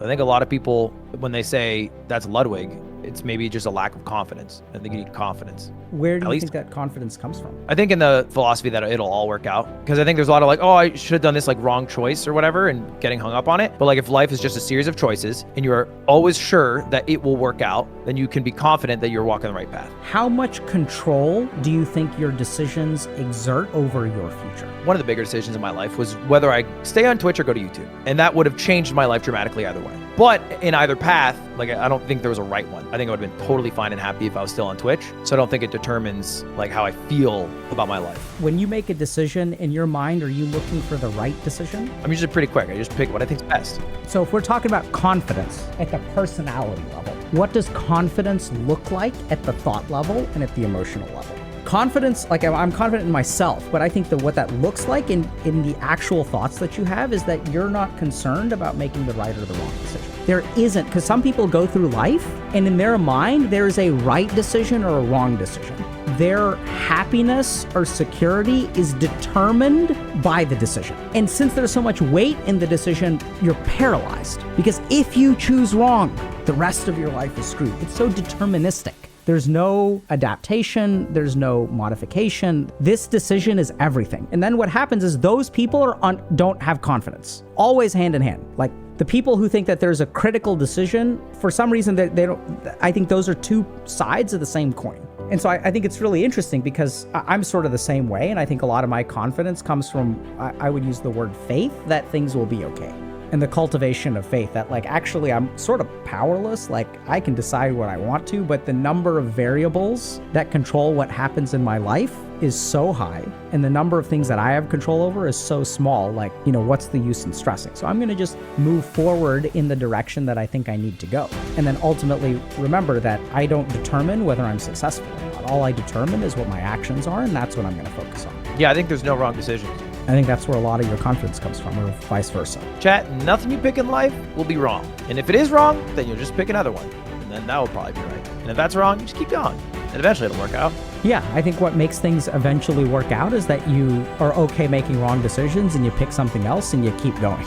I think a lot of people, when they say that's Ludwig, it's maybe just a lack of confidence. I think you need confidence. Where do you think that confidence comes from? I think in the philosophy that it'll all work out. Because I think there's a lot of like, oh, I should have done this like wrong choice or whatever and getting hung up on it. But like if life is just a series of choices and you're always sure that it will work out, then you can be confident that you're walking the right path. How much control do you think your decisions exert over your future? One of the bigger decisions in my life was whether I stay on Twitch or go to YouTube. And that would have changed my life dramatically either way. But in either path, like I don't think there was a right one. I think I would have been totally fine and happy if I was still on Twitch. So I don't think it determines like how I feel about my life. When you make a decision in your mind, are you looking for the right decision? I'm usually pretty quick. I just pick what I think's best. So if we're talking about confidence at the personality level, what does confidence look like at the thought level and at the emotional level? Confidence, like I'm confident in myself, but I think that what that looks like in the actual thoughts that you have is that you're not concerned about making the right or the wrong decision. There isn't, because some people go through life and in their mind, there is a right decision or a wrong decision. Their happiness or security is determined by the decision. And since there's so much weight in the decision, you're paralyzed. Because if you choose wrong, the rest of your life is screwed. It's so deterministic. There's no adaptation, there's no modification. This decision is everything. And then what happens is those people don't have confidence. Always hand in hand. Like the people who think that there's a critical decision, for some reason they don't, I think those are two sides of the same coin. And so I think it's really interesting because I'm sort of the same way. And I think a lot of my confidence comes from, I would use the word faith, that things will be okay. And the cultivation of faith that like, actually I'm sort of powerless. Like I can decide what I want to, but the number of variables that control what happens in my life is so high. And the number of things that I have control over is so small. Like, what's the use in stressing? So I'm going to just move forward in the direction that I think I need to go. And then ultimately remember that I don't determine whether I'm successful or not. All I determine is what my actions are. And that's what I'm going to focus on. Yeah, I think there's no wrong decisions. I think that's where a lot of your confidence comes from, or vice versa. Chat, nothing you pick in life will be wrong. And if it is wrong, then you'll just pick another one. And then that will probably be right. And if that's wrong, you just keep going. And eventually it'll work out. Yeah, I think what makes things eventually work out is that you are okay making wrong decisions and you pick something else and you keep going.